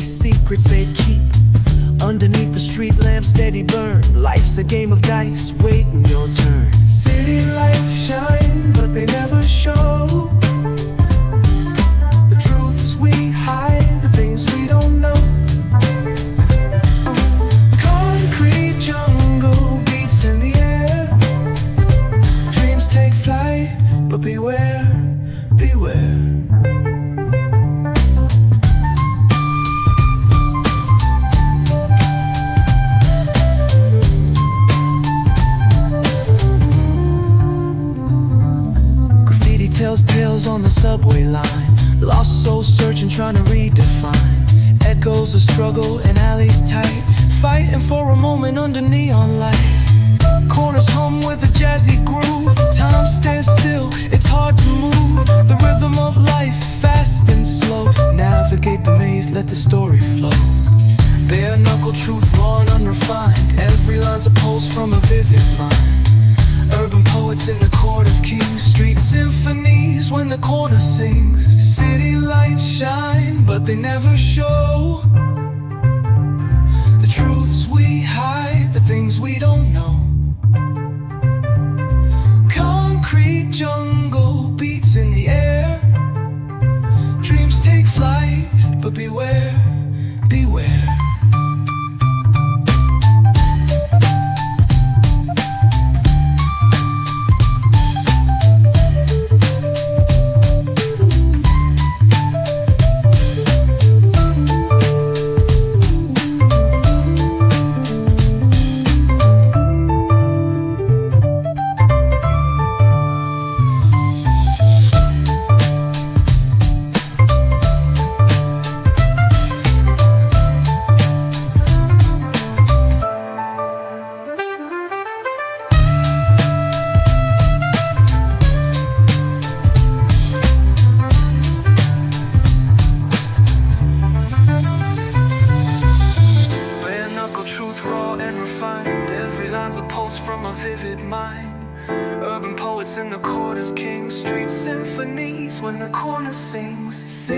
secrets they keep underneath the street lamp, steady burn. Life's a game of dice, waiting your turn. City lights shine, but they never show the truths we hide, the things we don't know. Concrete jungle beats in the air. Dreams take flight, but beware, beware. Tells tales on the subway line. Lost souls searching, trying to redefine. Echoes of struggle in alleys tight, fighting for a moment under neon light. Corners hum with a jazzy groove. Time stands still, it's hard to move. The rhythm of life, fast and slow. Navigate the maze, let the story flow. Bare knuckle truth, raw and unrefined. Every line's a pulse from a vivid mind. Urban poets in the court of kings. Street symphonies when the corner sings. City lights shine, but they never show the truths we hide, the things we don't know. Concrete jungle beats in the air. Dreams take flight, but beware, beware. From a vivid mind. Urban poets in the court of kings. Street symphonies when the corner sings.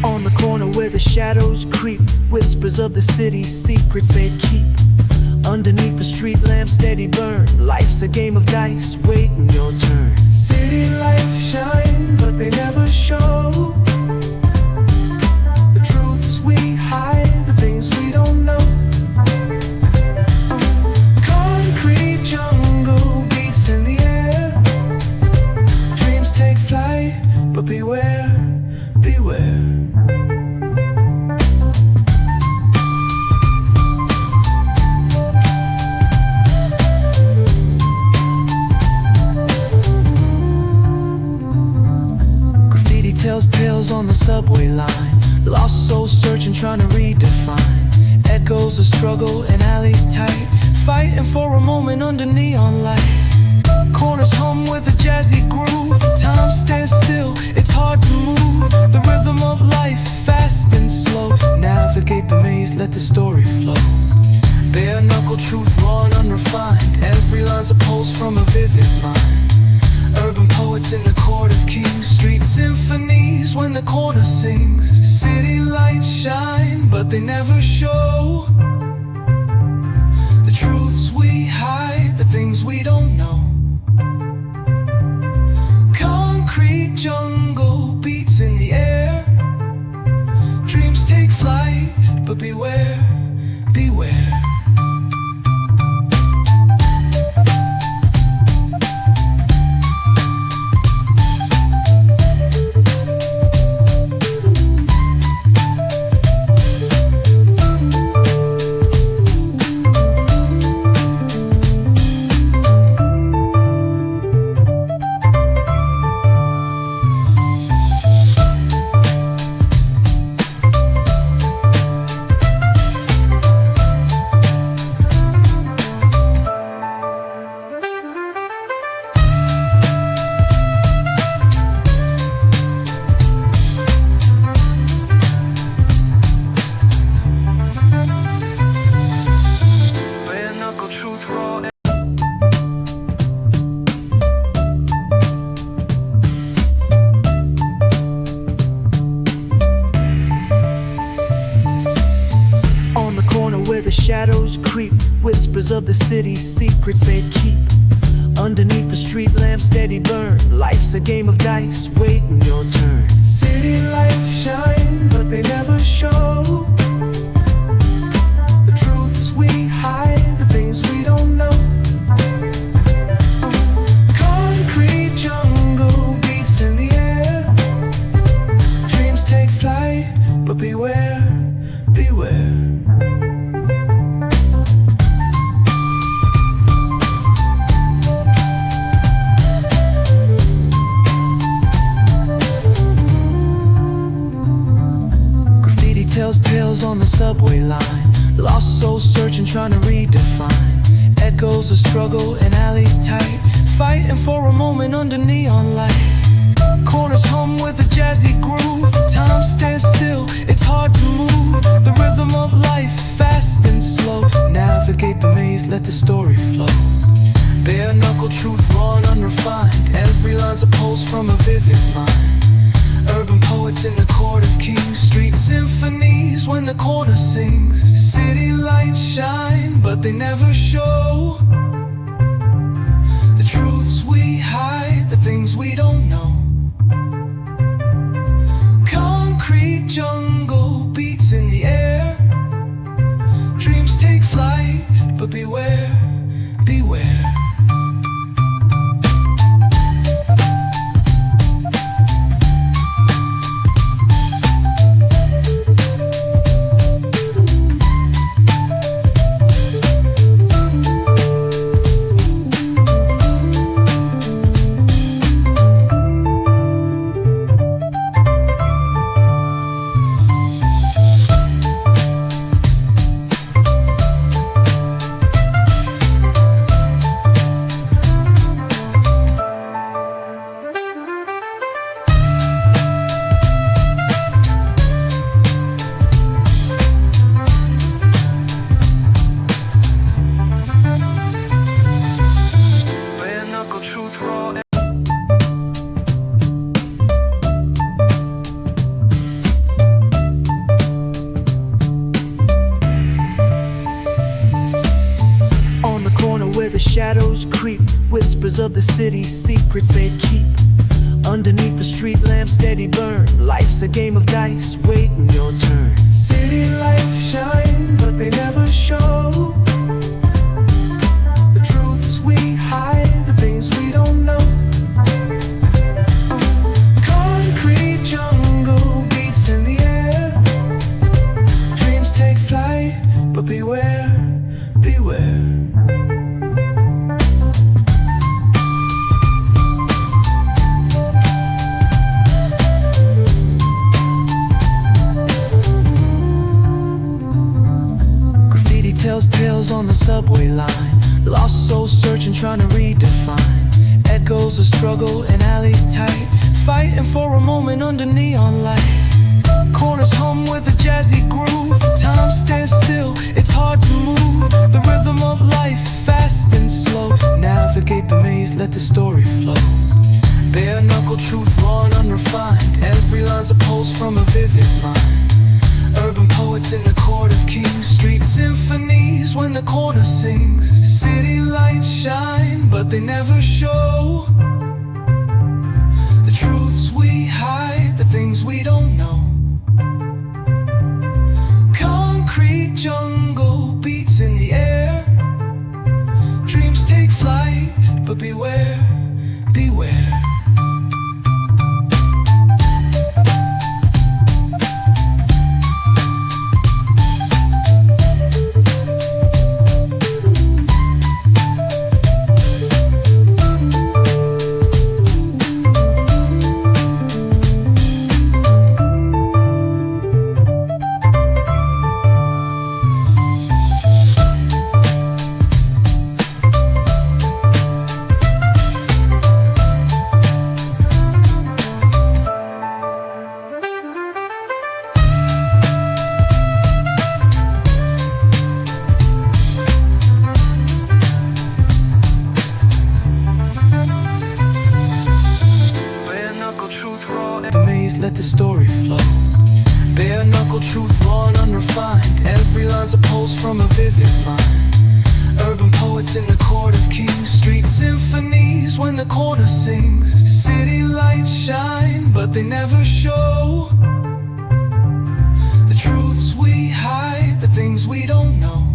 On the corner where the shadows creep, whispers of the city's secrets they keep underneath the street lamp, steady burn. Life's a game of dice, waiting your turn. City lights shine, but they never show the truths we hide, the things we don't know. Concrete jungle beats in the air. Dreams take flight, but beware, beware. Tells tales on the subway line. Lost souls searching, trying to redefine. Echoes of struggle in alleys tight, fighting for a moment under neon light. Corners hum with a jazzy groove. Time stands still, it's hard to move. The rhythm of life, fast and slow. Navigate the maze, let the story flow. Bare knuckle truth, raw and unrefined. Every line's a pulse from a vivid mind. Urban poets in the court of kings. Street symphonies when the corner sings. City lights shine, but they never show the truths we hide, the things we don't know. Concrete jungle beats in the air. Dreams take flight, but beware, beware. city's secrets they keep. Underneath the street lamp steady burn. Life's a game of dice, waiting your turn. City lights shine, but they never show the truths we hide, the things we don't know. Concrete jungle beats in the air. Dreams take flight, but beware, beware. Tells tales on the subway line. Lost souls searching, trying to redefine. Echoes of struggle in alleys tight, fighting for a moment under neon light. Corners hum with a jazzy groove. Time stands still, it's hard to move. The rhythm of life, fast and slow. Navigate the maze, let the story flow. Bare knuckle truth, raw and unrefined. Every line's a pulse from a vivid mind. Urban poets in the court of kings. Street symphonies when the corner sings. City lights shine, but they never show the truths we hide, the things we don't know. Concrete jungle beats in the air. Dreams take flight, but beware, beware. Shadows creep, whispers of the city's secrets they keep. Underneath the street lamp steady burn. Life's a game of dice, waiting your turn. City lights shine, but they never show the truths we hide, the things we don't know. Concrete jungle beats in the air. Dreams take flight, but beware, beware. Tells tales on the subway line. Lost souls searching, trying to redefine. Echoes of struggle in alleys tight, fighting for a moment under neon light. Corners hum with a jazzy groove. Time stands still, it's hard to move. The rhythm of life, fast and slow. Navigate the maze, let the story flow. Bare knuckle truth, raw and unrefined. Every line's a pulse from a vivid mind. Urban poets in the court of kings. Street symphonies when the corner sings. City lights shine, but they never show the truths we hide, the things we don't know. Concrete jungle beats in the air. Dreams take flight, but beware, beware. Let the story flow. Bare knuckle truth, raw and unrefined. Every line's a pulse from a vivid mind. Urban Urban poets in the court of kings, street symphonies when the corner sings. City lights shine, but they never show the truths we hide, the things we don't know.